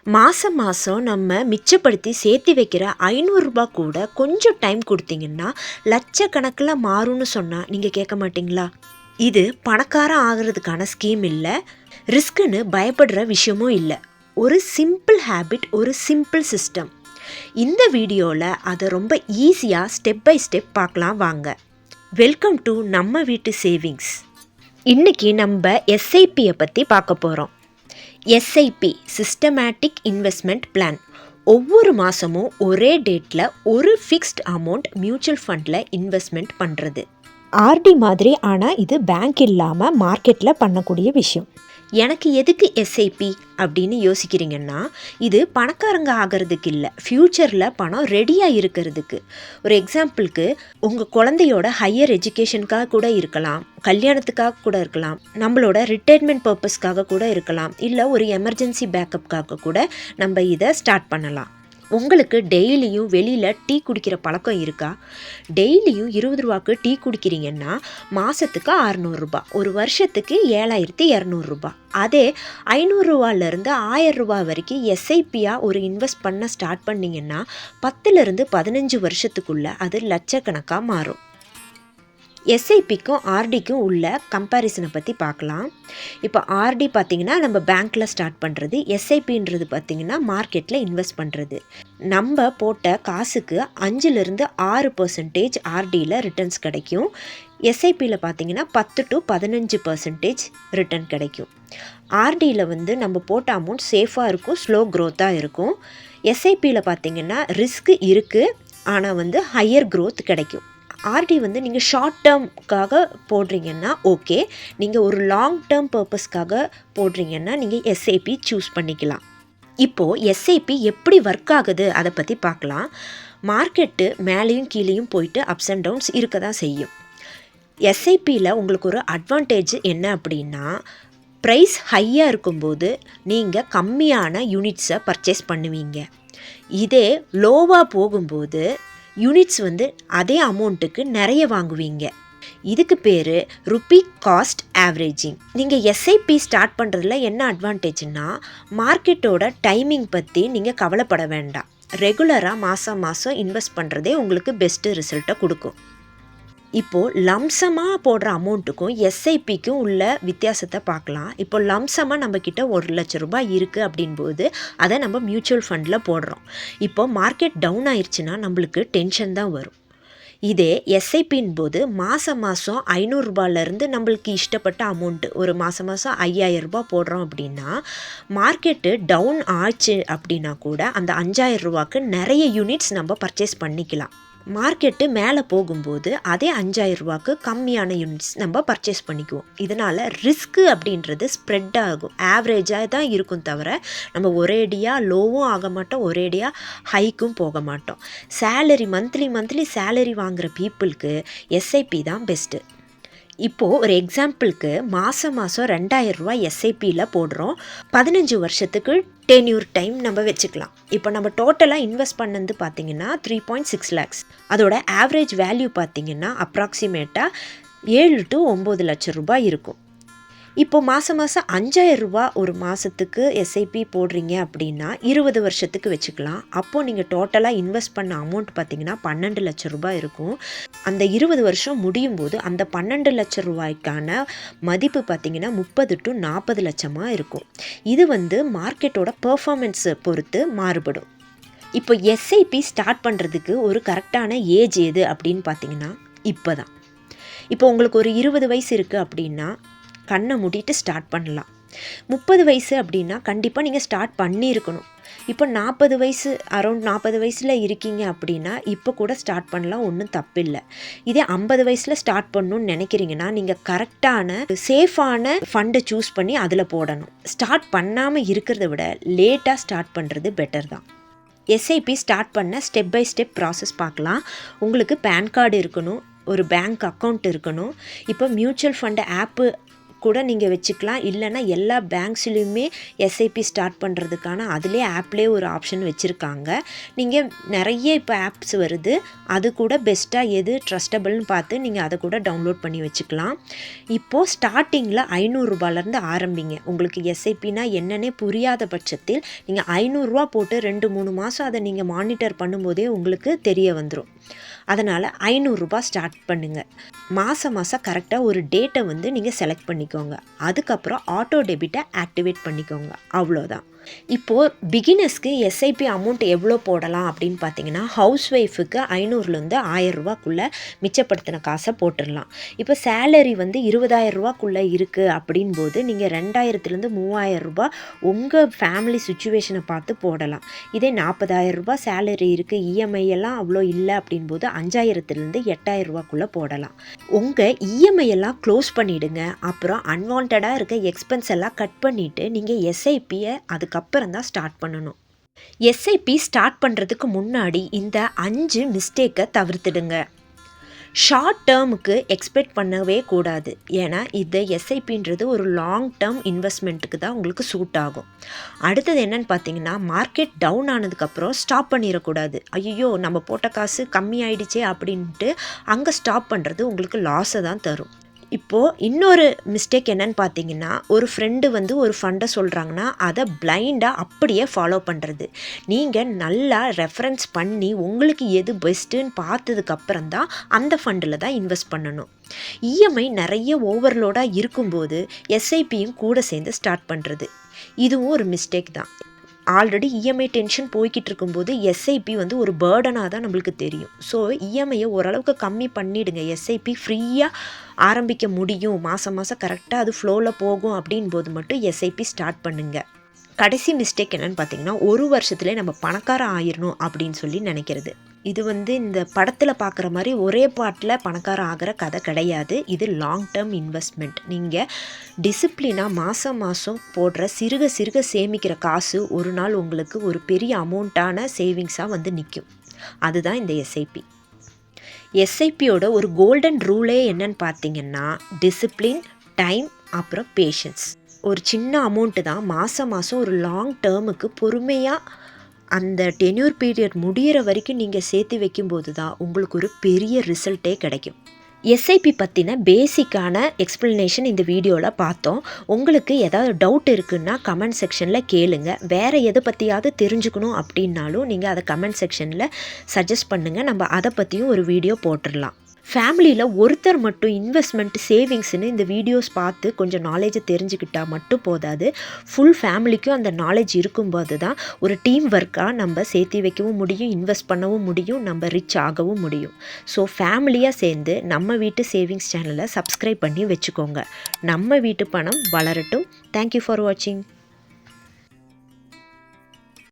மாதம் மாதம் நம்ம மிச்சப்படுத்தி சேர்த்து வைக்கிற ரூ. 500 கூட கொஞ்சம் டைம் கொடுத்தீங்கன்னா லட்சக்கணக்கில் மாறும்னு சொன்னால் நீங்கள் கேட்க மாட்டிங்களா? இது பணக்காரன் ஆகிறதுக்கான ஸ்கீம் இல்லை, ரிஸ்க்குன்னு பயப்படுற விஷயமும் இல்லை. ஒரு சிம்பிள் ஹேபிட், ஒரு சிம்பிள் சிஸ்டம். இந்த வீடியோவில் அதை ரொம்ப ஈஸியாக ஸ்டெப் பை ஸ்டெப் பார்க்கலாம் வாங்க. வெல்கம் டு நம்ம வீட்டு சேவிங்ஸ். இன்றைக்கி நம்ம எஸ்ஐபியை பற்றி பார்க்க போகிறோம். SIP systematic investment plan. ஒவ்வொரு மாதமும் ஒரே டேட்டில் ஒரு ஃபிக்ஸ்ட் அமௌண்ட் மியூச்சுவல் ஃபண்டில் இன்வெஸ்ட்மெண்ட் பண்ணுறது. ஆர்டி மாதிரி, ஆனால் இது பேங்க் இல்லாமல் மார்க்கெட்டில் பண்ணக்கூடிய விஷயம். எனக்கு எதுக்கு எஸ்ஐபி அப்படின்னு யோசிக்கிறீங்கன்னா, இது பணக்காரங்க ஆகிறதுக்கு இல்லை, ஃப்யூச்சரில் பணம் ரெடியாக இருக்கிறதுக்கு. ஒரு எக்ஸாம்பிளுக்கு, உங்கள் குழந்தையோட ஹையர் எஜுகேஷனுக்காக கூட இருக்கலாம், கல்யாணத்துக்காக கூட இருக்கலாம், நம்மளோட ரிட்டையர்மெண்ட் பர்பஸ்க்காக கூட இருக்கலாம், இல்லை ஒரு எமர்ஜென்சி பேக்கப்புக்காக கூட நம்ம இதை ஸ்டார்ட் பண்ணலாம். உங்களுக்கு டெய்லியும் வெளியில் டீ குடிக்கிற பழக்கம் இருக்கா? டெய்லியும் 20 ரூபாய்க்கு டீ குடிக்கிறீங்கன்னா மாதத்துக்கு 600 ரூபாய், ஒரு வருஷத்துக்கு 7200 ரூபாய். அதே 500 ரூபாயிலேருந்து 1000 ரூபாய் வரைக்கும் எஸ்ஐபியாக ஒரு இன்வெஸ்ட் பண்ண ஸ்டார்ட் பண்ணிங்கன்னா 10லேருந்து 15 வருஷத்துக்குள்ளே அது லட்சக்கணக்காக மாறும். எஸ்ஐபிக்கும் ஆர்டிக்கும் உள்ள கம்பேரிசனை பற்றி பார்க்கலாம். இப்போ ஆர்டி பார்த்திங்கன்னா நம்ம பேங்க்கில் ஸ்டார்ட் பண்ணுறது, எஸ்ஐபின்றது பார்த்திங்கன்னா மார்க்கெட்டில் இன்வெஸ்ட் பண்ணுறது. நம்ம போட்ட காசுக்கு 5லேருந்து 6% ஆர்டியில் ரிட்டர்ன்ஸ் கிடைக்கும். எஸ்ஐபியில் பார்த்திங்கன்னா 10 to 15% ரிட்டர்ன் கிடைக்கும். ஆர்டியில் நம்ம போட்ட அமௌண்ட் சேஃபாக இருக்கும், ஸ்லோ க்ரோத்தாக இருக்கும். எஸ்ஐபியில் பார்த்திங்கன்னா ரிஸ்க் இருக்குது, ஆனால் ஹையர் க்ரோத் கிடைக்கும். ஆர்டி நீங்கள் ஷார்ட் டேர்ம்க்காக போடுறீங்கன்னா ஓகே, நீங்கள் ஒரு லாங் டேர்ம் பர்பஸ்க்காக போடுறீங்கன்னா நீங்கள் எஸ்ஐபி சூஸ் பண்ணிக்கலாம். இப்போது எஸ்ஐபி எப்படி ஒர்க் ஆகுது அதை பற்றி பார்க்கலாம். மார்க்கெட்டு மேலேயும் கீழேயும் போயிட்டு அப்ஸ் அண்ட் டவுன்ஸ் இருக்க தான் செய்யும். எஸ்ஐபியில் உங்களுக்கு ஒரு அட்வான்டேஜ் என்ன அப்படின்னா, ப்ரைஸ் ஹையாக இருக்கும்போது நீங்கள் கம்மியான யூனிட்ஸை பர்ச்சேஸ் பண்ணுவீங்க. இதே லோவாக போகும்போது யூனிட்ஸ் அதே அமௌண்ட்டுக்கு நிறைய வாங்குவீங்க. இதுக்கு பேர் ருப்பி காஸ்ட் ஆவரேஜிங். நீங்கள் எஸ்ஐபி ஸ்டார்ட் பண்ணுறதுல என்ன அட்வான்டேஜ்னா, மார்க்கெட்டோட டைமிங் பற்றி நீங்கள் கவலைப்பட வேண்டாம். ரெகுலராக மாதம் இன்வெஸ்ட் பண்ணுறதே உங்களுக்கு பெஸ்ட்டு ரிசல்ட்டை கொடுக்கும். இப்போது லம்சமாக போடுற அமௌண்ட்டுக்கும் எஸ்ஐபிக்கும் உள்ள வித்தியாசத்தை பார்க்கலாம். இப்போ லம்சமாக நம்மக்கிட்ட 1 லட்ச ரூபாய் இருக்குது அப்படின்போது அதை நம்ம மியூச்சுவல் ஃபண்டில் போடுறோம். இப்போ மார்க்கெட் டவுன் ஆயிடுச்சுன்னா நம்மளுக்கு டென்ஷன் தான் வரும். இதே எஸ்ஐபின் போது மாதம் 500 ரூபாயிலேருந்து நம்மளுக்கு இஷ்டப்பட்ட அமௌண்ட்டு, ஒரு மாதம் 5000 ரூபாய் போடுறோம் அப்படின்னா, மார்க்கெட்டு டவுன் ஆச்சு அப்படின்னா கூட அந்த 5000 ரூபாய்க்கு நிறைய யூனிட்ஸ் நம்ம பர்ச்சேஸ் பண்ணிக்கலாம். மார்க்கெட்டு மேலே போகும்போது அதே 5000 ரூபாய்க்கு கம்மியான யூனிட்ஸ் நம்ம பர்ச்சேஸ் பண்ணிக்குவோம். இதனால் ரிஸ்க்கு அப்படின்றது ஸ்ப்ரெட் ஆகும், ஆவரேஜாக தான் இருக்கும் தவிர நம்ம ஒரேடியாக லோவும் ஆக மாட்டோம், ஒரேடியாக ஹைக்கும் போக மாட்டோம். சேலரி மந்த்லி சேலரி வாங்குகிற பீப்புளுக்கு எஸ்ஐபி தான் பெஸ்ட்டு. இப்போது ஒரு எக்ஸாம்பிளுக்கு மாதம் 2000 ரூபாய் எஸ்ஐபியில் போடுறோம், 15 வருஷத்துக்கு டென்யூர் டைம் நம்ம வச்சுக்கலாம். இப்போ நம்ம டோட்டலாக இன்வெஸ்ட் பண்ணது பார்த்திங்கன்னா 3.6 lakhs. அதோட ஆவரேஜ் வேல்யூ பார்த்திங்கன்னா அப்ராக்சிமேட்டாக 7 to 9 லட்சம் ரூபாய் இருக்கும். இப்போ மாதம் 5000 ரூபா ஒரு மாதத்துக்கு எஸ்ஐபி போடுறீங்க அப்படின்னா 20 வருஷத்துக்கு வச்சுக்கலாம். அப்போது நீங்கள் டோட்டலாக இன்வெஸ்ட் பண்ண அமௌண்ட் பார்த்திங்கன்னா 12 லட்சம் ரூபாய் இருக்கும். அந்த 20 வருஷம் முடியும் போது அந்த 12 லட்சம் ரூபாய்க்கான மதிப்பு பார்த்திங்கன்னா 30 to 40 லட்சமாக இருக்கும். இது மார்க்கெட்டோட பெர்ஃபார்மன்ஸை பொறுத்து மாறுபடும். இப்போ எஸ்ஐபி ஸ்டார்ட் பண்ணுறதுக்கு ஒரு கரெக்டான ஏஜ் எது அப்படின்னு பார்த்திங்கன்னா இப்போ தான். இப்போ உங்களுக்கு ஒரு 20 வயசு இருக்குது அப்படின்னா கண்ணை மூடிட்டு ஸ்டார்ட் பண்ணலாம். 30 வயசு அப்படின்னா கண்டிப்பாக நீங்கள் ஸ்டார்ட் பண்ணியிருக்கணும். இப்போ 40 வயசு, அரௌண்ட் 40 வயசில் இருக்கீங்க அப்படின்னா இப்போ கூட ஸ்டார்ட் பண்ணலாம், ஒன்றும் தப்பில்லை. இதே 50 வயசில் ஸ்டார்ட் பண்ணணும்னு நினைக்கிறீங்கன்னா நீங்கள் கரெக்டான சேஃபான ஃபண்டை சூஸ் பண்ணி அதில் போடணும். ஸ்டார்ட் பண்ணாமல் இருக்கிறத விட லேட்டாக ஸ்டார்ட் பண்ணுறது பெட்டர் தான். எஸ்ஐபி ஸ்டார்ட் பண்ண ஸ்டெப் பை ஸ்டெப் ப்ராசஸ் பார்க்கலாம். உங்களுக்கு பேன் கார்டு இருக்கணும், ஒரு பேங்க் அக்கௌண்ட் இருக்கணும். இப்போ மியூச்சுவல் ஃபண்டு ஆப்பு கூட நீங்கள் வச்சுக்கலாம். இல்லைன்னா எல்லா பேங்க்ஸ்லேயுமே எஸ்ஐபி ஸ்டார்ட் பண்ணுறதுக்கான அதிலே ஆப்லேயே ஒரு ஆப்ஷன் வச்சுருக்காங்க. நீங்கள் நிறைய இப்போ ஆப்ஸ் வருது, அது கூட பெஸ்ட்டாக எது ட்ரஸ்டபிள்னு பார்த்து நீங்கள் அதை கூட டவுன்லோட் பண்ணி வச்சுக்கலாம். இப்போது ஸ்டார்டிங்கில் ரூ. 500லேருந்து ஆரம்பிங்க. உங்களுக்கு எஸ்ஐபினா என்னன்னே புரியாத பட்சத்தில் நீங்கள் ரூ. 500 போட்டு 2-3 மாதம் அதை நீங்கள் மானிட்டர் பண்ணும்போதே உங்களுக்கு தெரிய வந்துடும். அதனால் ரூ. 500 ஸ்டார்ட் பண்ணுங்கள். மாதம் கரெக்டாக ஒரு டேட்டை வந்து நீங்கள் செலக்ட் பண்ணிக்கோங்க. அதுக்கப்புறம் ஆட்டோ டெபிட்டை ஆக்டிவேட் பண்ணிக்கோங்க. அவ்வளோதான். இப்போது பிகினர்ஸ்க்கு எஸ்ஐபி அமௌண்ட் எவ்வளோ போடலாம் அப்படின்னு பார்த்தீங்கன்னா, ஹவுஸ் ஒய்ஃபுக்கு 500லேருந்து 1000 ரூபாக்குள்ளே மிச்சப்படுத்தின காசை போட்டுடலாம். இப்போ சேலரி வந்து 20,000 ரூபாக்குள்ளே இருக்குது அப்படின்போது நீங்கள் 2000லேருந்து 3000 ரூபாய் உங்கள் ஃபேமிலி சுச்சுவேஷனை பார்த்து போடலாம். இதே 40,000 ரூபாய் சேலரி இருக்குது, இஎம்ஐ எல்லாம் அவ்வளோ இல்லை அப்படின்போது 5000லேருந்து 8000 ரூபாக்குள்ளே போடலாம். உங்கள் இஎம்ஐ எல்லாம் க்ளோஸ் பண்ணிவிடுங்க. அப்புறம் அன்வான்டாக இருக்க எக்ஸ்பென்ஸ் எல்லாம் கட் பண்ணிவிட்டு நீங்கள் எஸ்ஐபியை அதுக்கப்புறம் தான் ஸ்டார்ட் பண்ணணும். எஸ்ஐபி ஸ்டார்ட் பண்ணுறதுக்கு முன்னாடி இந்த 5 மிஸ்டேக்கை தவிர்த்துடுங்க. ஷார்ட் டேர்முக்கு எக்ஸ்பெக்ட் பண்ணவே கூடாது. ஏன்னா இது எஸ்ஐபின்றது ஒரு லாங் டேர்ம் இன்வெஸ்ட்மெண்ட்டுக்கு தான் உங்களுக்கு சூட் ஆகும். அடுத்தது என்னன்னு பார்த்தீங்கன்னா, மார்க்கெட் டவுன் ஆனதுக்கப்புறம் ஸ்டாப் பண்ணிடக்கூடாது. ஐயோ நம்ம போட்ட காசு கம்மி ஆயிடுச்சே அப்படின்ட்டு அங்கே ஸ்டாப் பண்ணுறது உங்களுக்கு லாஸை தான் தரும். இப்போது இன்னொரு மிஸ்டேக் என்னன்னு பார்த்தீங்கன்னா, ஒரு ஃப்ரெண்டு வந்து ஒரு ஃபண்டை சொல்கிறாங்கன்னா அதை பிளைண்டாக அப்படியே ஃபாலோ பண்ணுறது. நீங்கள் நல்லா ரெஃபரன்ஸ் பண்ணி உங்களுக்கு எது பெஸ்ட்டுன்னு பார்த்ததுக்கப்புறம் தான் அந்த ஃபண்டில் தான் இன்வெஸ்ட் பண்ணணும். இஎம்ஐ நிறைய ஓவர்லோடாக இருக்கும்போது எஸ்ஐபியும் கூட சேர்ந்து ஸ்டார்ட் பண்ணுறது, இதுவும் ஒரு மிஸ்டேக் தான். ஆல்ரெடி இஎம்ஐ டென்ஷன் போய்கிட்டு இருக்கும்போது எஸ்ஐபி வந்து ஒரு பேர்டனாக தான் நம்மளுக்கு தெரியும். ஸோ இஎம்ஐயை ஓரளவுக்கு கம்மி பண்ணிவிடுங்க. எஸ்ஐபி ஃப்ரீயாக ஆரம்பிக்க முடியும், மாதம் கரெக்டாக அது ஃப்ளோவில் போகும் அப்படின்போது மட்டும் எஸ்ஐபி ஸ்டார்ட் பண்ணுங்கள். கடைசி மிஸ்டேக் என்னென்னு பார்த்தீங்கன்னா, ஒரு வருஷத்துலேயே நம்ம பணக்காரம் ஆயிடணும் அப்படின்னு சொல்லி நினைக்கிறது. இது வந்து இந்த படத்தில் பார்க்குற மாதிரி ஒரே பாட்டில் பணக்காரம் ஆகிற கதை கிடையாது. இது லாங் டேர்ம் இன்வெஸ்ட்மெண்ட். நீங்கள் டிசிப்ளினாக மாதம் போடுற சிறுக சேமிக்கிற காசு ஒரு நாள் உங்களுக்கு ஒரு பெரிய அமௌண்ட்டான சேவிங்ஸாக வந்து நிற்கும். அதுதான் இந்த எஸ்ஐபி. எஸ்ஐபியோட ஒரு கோல்டன் ரூலே என்னன்னு பார்த்தீங்கன்னா, டிசிப்ளின், டைம், அப்புறம் பேஷன்ஸ். ஒரு சின்ன அமௌண்ட்டு தான் மாதம் ஒரு லாங் டேர்முக்கு பொறுமையாக அந்த டென்யூர் பீரியட் முடிகிற வரைக்கும் நீங்கள் சேர்த்து வைக்கும்போது தான் உங்களுக்கு ஒரு பெரிய ரிசல்ட்டே கிடைக்கும். எஸ்ஐபி பற்றின பேசிக்கான எக்ஸ்ப்ளனேஷன் இந்த வீடியோவில் பார்த்தோம். உங்களுக்கு ஏதாவது டவுட் இருக்குன்னா கமெண்ட் செக்ஷனில் கேளுங்க. வேறு எதை பற்றியாவது தெரிஞ்சுக்கணும் அப்படின்னாலும் நீங்கள் அதை கமெண்ட் செக்ஷனில் சஜஸ்ட் பண்ணுங்கள். நம்ம அதை பற்றியும் ஒரு வீடியோ போட்டுடலாம். ஃபேமிலியில் ஒருத்தர் மட்டும் இன்வெஸ்ட்மெண்ட் சேவிங்ஸ்னு இந்த வீடியோஸ் பார்த்து கொஞ்சம் நாலேஜை தெரிஞ்சுக்கிட்டால் மட்டும் போதாது. ஃபுல் ஃபேமிலிக்கும் அந்த நாலேஜ் இருக்கும்போது தான் ஒரு டீம் ஒர்க்காக நம்ம சேர்த்து வைக்கவும் முடியும், இன்வெஸ்ட் பண்ணவும் முடியும், நம்ம ரிச் ஆகவும் முடியும். ஸோ ஃபேமிலியாக சேர்ந்து நம்ம வீட்டு சேவிங்ஸ் சேனலை சப்ஸ்கிரைப் பண்ணி வச்சுக்கோங்க. நம்ம வீட்டு பணம் வளரட்டும். தேங்க்யூ ஃபார் வாட்சிங்.